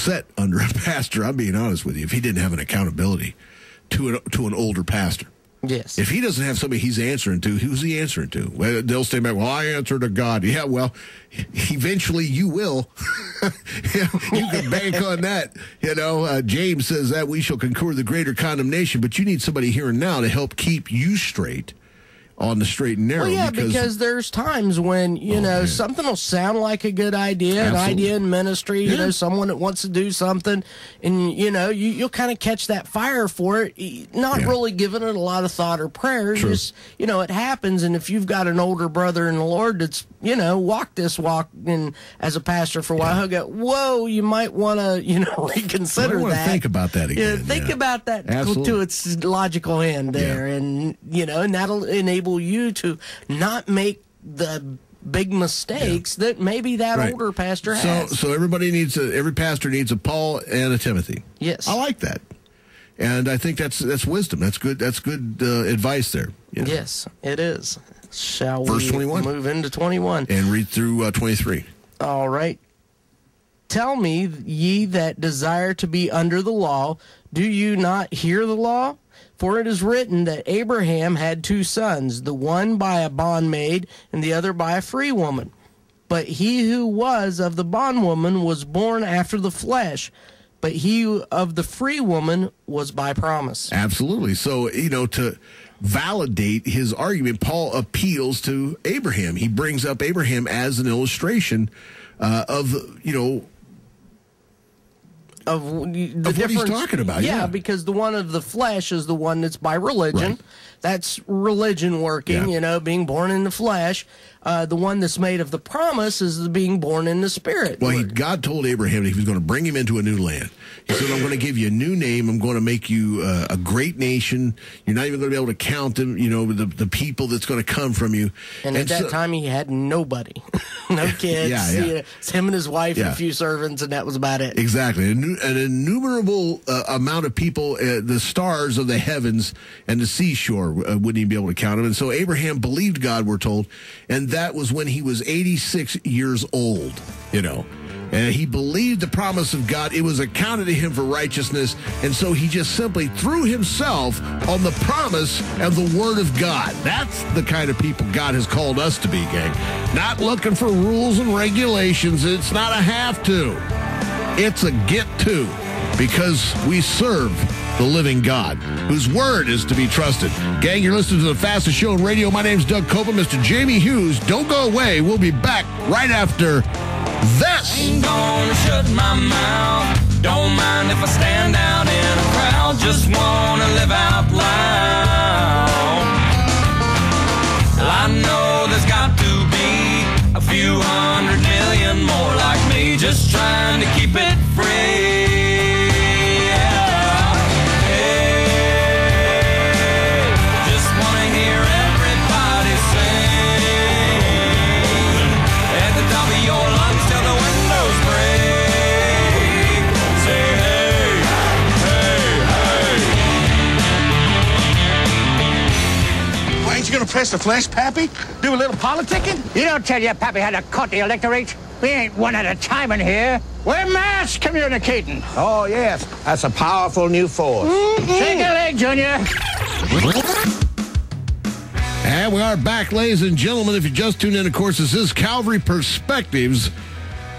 upset under a pastor, I'm being honest with you, if he didn't have an accountability to an older pastor. Yes. If he doesn't have somebody he's answering to, who's he answering to? Well, they'll stay back, well, I answer to God. Yeah, well, eventually you will. You can bank on that. James says that we shall concur the greater condemnation, but you need somebody here and now to help keep you straight on the straight and narrow. Well, yeah, because there's times when, something will sound like a good idea, Absolutely. an idea in ministry, someone that wants to do something, and, you'll kind of catch that fire for it, not really giving it a lot of thought or prayer. True. Just, it happens, and if you've got an older brother in the Lord that's, walked this walk and as a pastor for a while, he'll go, whoa, you might want to, reconsider that. Think about that again. Think about that Absolutely. to its logical end there, and, and that'll enable you to not make the big mistakes that maybe that older pastor has. So every pastor needs a Paul and a Timothy. Yes. I like that. And I think that's wisdom. That's good advice there. Yes, it is. Shall Verse we 21. move into 21? And read through 23. All right. Tell me, ye that desire to be under the law, do you not hear the law? For it is written that Abraham had 2 sons, the one by a bondmaid and the other by a free woman. But he who was of the bondwoman was born after the flesh, but he of the free woman was by promise. Absolutely. So, to validate his argument, Paul appeals to Abraham. He brings up Abraham as an illustration of what he's talking about. Yeah, because the one of the flesh is the one that's by religion. Right. That's religion working, being born in the flesh. The one that's made of the promise is the being born in the spirit. Well, God told Abraham that he was going to bring him into a new land. He said, I'm going to give you a new name. I'm going to make you a great nation. You're not even going to be able to count them, the people that's going to come from you. And at that time, he had nobody. No kids. It's him and his wife and a few servants, and that was about it. Exactly. An innumerable amount of people, the stars of the heavens and the seashore, wouldn't even be able to count them. And so Abraham believed God, we're told, and that was when he was 86 years old, And he believed the promise of God. It was accounted to him for righteousness. And so he just simply threw himself on the promise and the word of God. That's the kind of people God has called us to be, gang. Not looking for rules and regulations. It's not a have to. It's a get to, because we serve the living God, whose word is to be trusted. Gang, you're listening to the fastest show in radio. My name's Doug Copeland. Mr. Jamie Hughes, don't go away. We'll be back right after this. Ain't gonna shut my mouth. Don't mind if I stand out in a crowd. Just wanna live out loud. Well, I know there's got to be a few 100 million more like me, just trying to keep it free. Gonna press the flesh, Pappy? Do a little politicking? You don't tell your Pappy how to cut the electorate. We ain't one at a time in here. We're mass communicating. Oh, yes. That's a powerful new force. Shake a leg, Junior. And we are back, ladies and gentlemen. If you just tuned in, of course, this is Calvary Perspectives,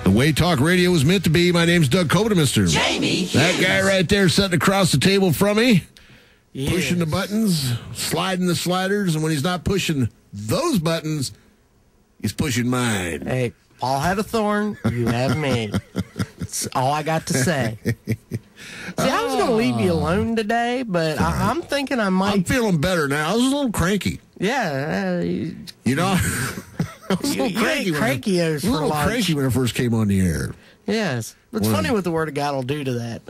the way talk radio was meant to be. My name's Doug Copeland, Mr. Jamie. That guy right there sitting across the table from me. Yes. Pushing the buttons, sliding the sliders, and when he's not pushing those buttons, he's pushing mine. Hey, Paul had a thorn, you have me. That's all I got to say. See, I was going to leave you alone today, but I'm thinking I might. I'm feeling better now. I was a little cranky. Yeah. I was a little cranky. Cranky When I first came on the air. Yes. It's funny what the Word of God will do to that.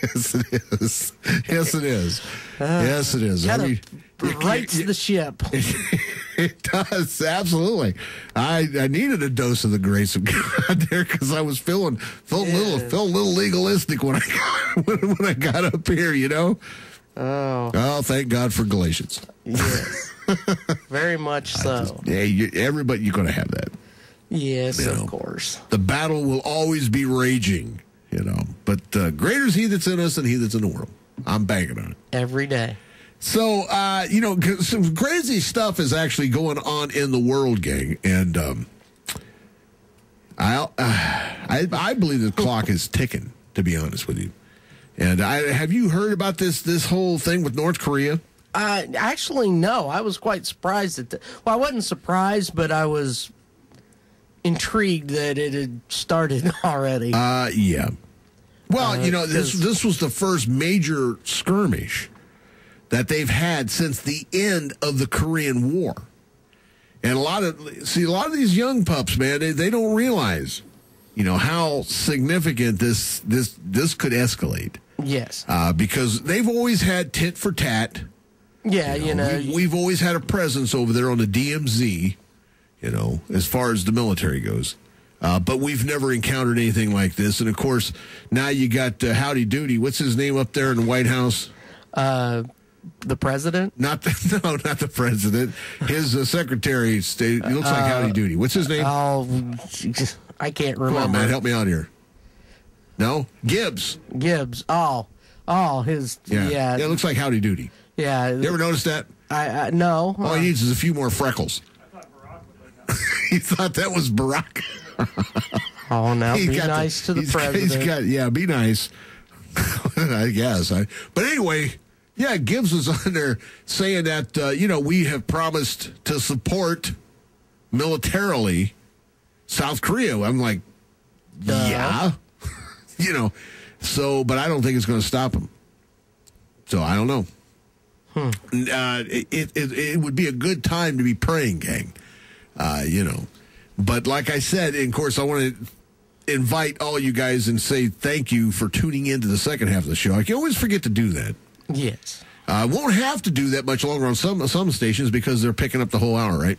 Yes, it is. Yes, it is. Yes, it is. Rights the ship. It does, absolutely. I needed a dose of the grace of God there because I was feeling a little legalistic when I got up here, Oh, thank God for Galatians. Yes. Very much so. Everybody, you're going to have that. Yes, of course. The battle will always be raging, You know, but greater is he that's in us than he that's in the world. I'm banking on it. Every day. So, some crazy stuff is actually going on in the world, gang. And I believe the clock is ticking, to be honest with you. And have you heard about this whole thing with North Korea? Actually, no. I was quite surprised at that. Well, I wasn't surprised, but I was intrigued that it had started already. Yeah. Well, this was the first major skirmish that they've had since the end of the Korean War. And a lot of these young pups, man, they don't realize, how significant this could escalate. Yes. Because they've always had tit for tat. Yeah, we've always had a presence over there on the DMZ, as far as the military goes. But we've never encountered anything like this. And, of course, now you got Howdy Doody. What's his name up there in the White House? The president? Not the president. His secretary of state. He looks like Howdy Doody. What's his name? Oh, I can't remember. Come on, man. Help me out here. No? Gibbs. Oh, his. Yeah. It looks like Howdy Doody. Yeah. You ever notice that? No. All he needs is a few more freckles. I thought Barack looked like that. He thought that was Barack. Oh, now be nice to the president. Be nice. I guess. But anyway, Gibbs was on there saying that, we have promised to support militarily South Korea. I'm like, yeah. But I don't think it's going to stop him. So I don't know. It would be a good time to be praying, gang. But like I said, and of course, I want to invite all you guys and say thank you for tuning into the second half of the show. I can always forget to do that. Yes. Won't have to do that much longer on some stations because they're picking up the whole hour, right?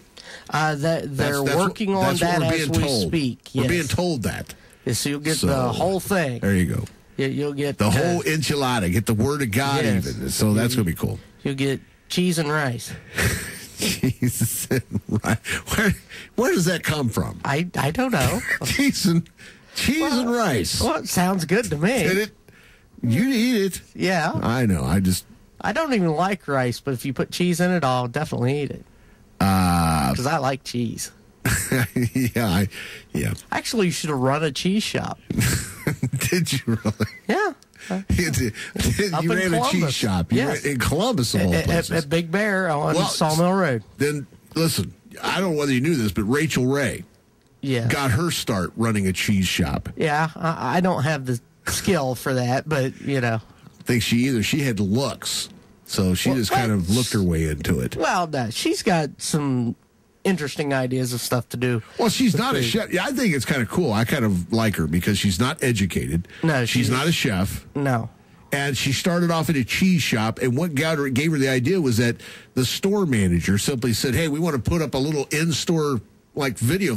They're working on that as we speak. Yes. We're being told that. So you'll get the whole thing. There you go. You'll get the whole enchilada. Get the word of God even. So that's going to be cool. You'll get cheese and rice. Cheese and rice. Where does that come from? I don't know. cheese and rice. Well, it sounds good to me. You'd eat it. Yeah. I know. I don't even like rice, but if you put cheese in it, I'll definitely eat it. Because I like cheese. Yeah. Actually, you should have run a cheese shop. Did you really? Yeah. You ran a cheese shop. You ran in Columbus, of all places. At Big Bear on Sawmill Road. Then, listen, I don't know whether you knew this, but Rachel Ray got her start running a cheese shop. Yeah, I don't have the skill for that, but, I think she had looks, so she just kind of looked her way into it. Well, no, she's got some interesting ideas of stuff to do. Well, she's not a chef. Yeah, I think it's kind of cool. I kind of like her because she's not educated. No, she's not a chef. No. And she started off at a cheese shop, and what gave her the idea was that the store manager simply said, hey, we want to put up a little in-store video,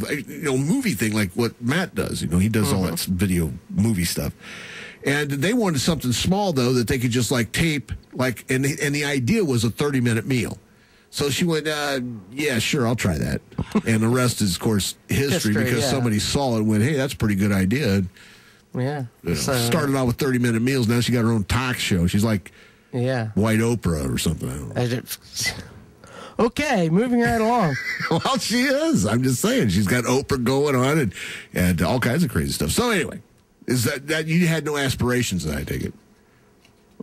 movie thing like what Matt does. He does all that video movie stuff. And they wanted something small, though, that they could just tape, and the idea was a 30-minute meal. So she went, yeah, sure, I'll try that. And the rest is, of course, history because somebody saw it and went, hey, that's a pretty good idea. Yeah. Started out with 30-minute meals. Now she got her own talk show. She's like White Oprah or something. I don't know. Okay, moving right along. Well, she is. I'm just saying. She's got Oprah going on and all kinds of crazy stuff. So anyway, is that you had no aspirations, I take it?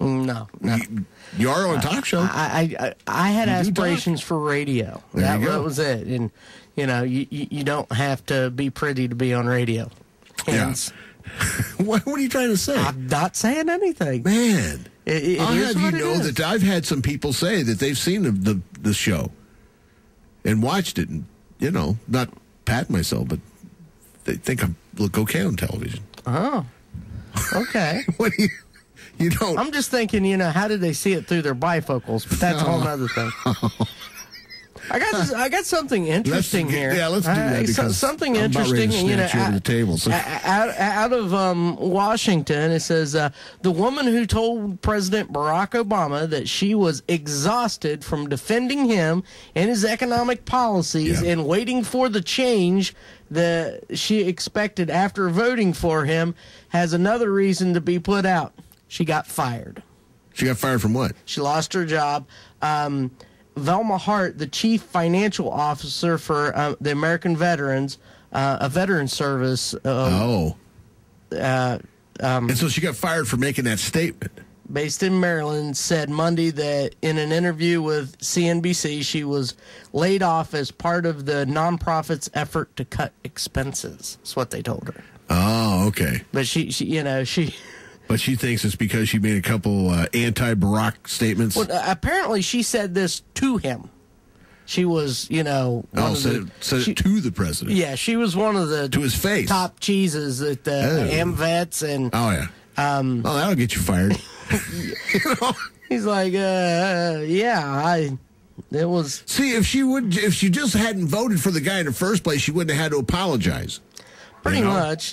No. You are on talk show. I had aspirations for radio. That was it. And, you don't have to be pretty to be on radio. Hence, What are you trying to say? I'm not saying anything. Man. I'll have you know that I've had some people say that they've seen the show and watched it and, not pat myself, but they think I look okay on television. Oh, okay. What do you don't? I'm just thinking, how did they see it through their bifocals? But that's a whole other thing. I got something interesting here. Yeah, let's do that because something I'm about ready interesting. to snatch you over the table. So. Out of Washington, it says the woman who told President Barack Obama that she was exhausted from defending him and his economic policies and waiting for the change that she expected after voting for him has another reason to be put out. She got fired. She got fired from what? She lost her job. Velma Hart, the chief financial officer for the American Veterans, a veteran service. And so she got fired for making that statement. Based in Maryland, said Monday that in an interview with CNBC, she was laid off as part of the nonprofit's effort to cut expenses. That's what they told her. Oh, okay. But she. But she thinks it's because she made a couple anti-Barack statements. Well, apparently, she said this to him. She was, said it to the president. Yeah, she was one of the to his face top cheeses at the AmVets and. Oh yeah. That'll get you fired. He's like, it was. See, if she just hadn't voted for the guy in the first place, she wouldn't have had to apologize. Pretty much.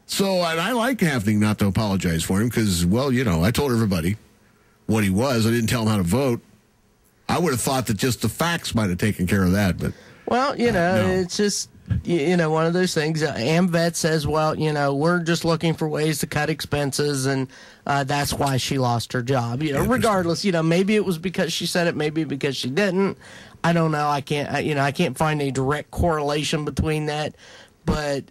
So, and I like having not to apologize for him because, I told everybody what he was. I didn't tell him how to vote. I would have thought that just the facts might have taken care of that, but. Well, no. It's just. One of those things. AmVet says, we're just looking for ways to cut expenses, and that's why she lost her job. Regardless, maybe it was because she said it, maybe because she didn't. I don't know. I can't find a direct correlation between that. But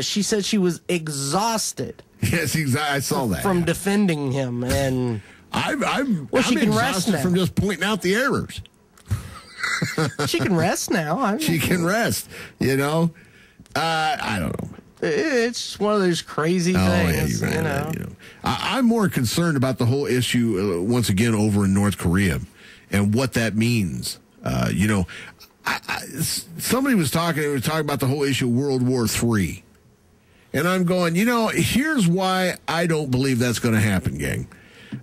she said she was exhausted. Yes, I saw that from defending him, and I'm she can rest now from just pointing out the errors. She can rest now. She can rest. I don't know. It's one of those crazy things. I'm more concerned about the whole issue once again over in North Korea and what that means. Somebody was talking about the whole issue of World War III. And I'm going, here's why I don't believe that's going to happen, gang.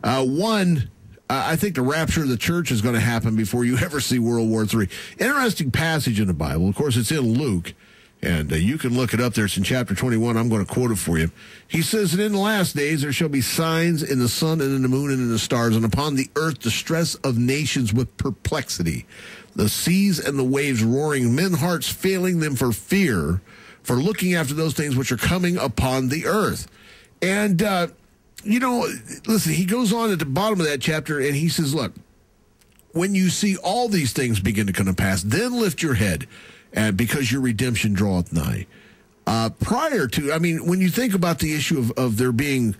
One, I think the rapture of the church is going to happen before you ever see World War III. Interesting passage in the Bible. Of course, it's in Luke, and you can look it up there. It's in chapter 21. I'm going to quote it for you. He says that in the last days there shall be signs in the sun and in the moon and in the stars, and upon the earth distress of nations with perplexity, the seas and the waves roaring, men's hearts failing them for fear, for looking after those things which are coming upon the earth. And, listen, he goes on at the bottom of that chapter, and he says, look, when you see all these things begin to come to pass, then lift your head, because your redemption draweth nigh. When you think about the issue of there being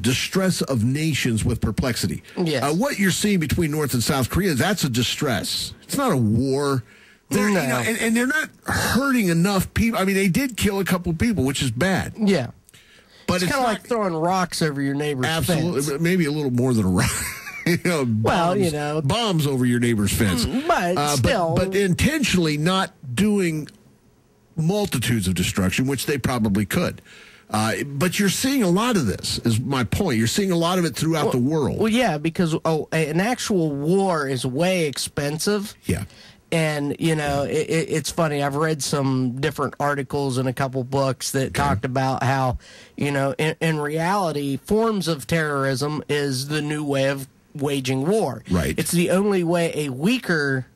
distress of nations with perplexity, what you're seeing between North and South Korea, that's a distress. It's not a war. And they're not hurting enough people. I mean, they did kill a couple people, which is bad. Yeah. But it's kind of like throwing rocks over your neighbor's fence. Maybe a little more than a rock. Bombs over your neighbor's fence. But still. But intentionally not doing multitudes of destruction, which they probably could. But you're seeing a lot of this, is my point. You're seeing a lot of it throughout the world. Well, yeah, because an actual war is way expensive. Yeah. And, it's funny. I've read some different articles and a couple books that talked about how, in reality, forms of terrorism is the new way of waging war. Right. It's the only way a weaker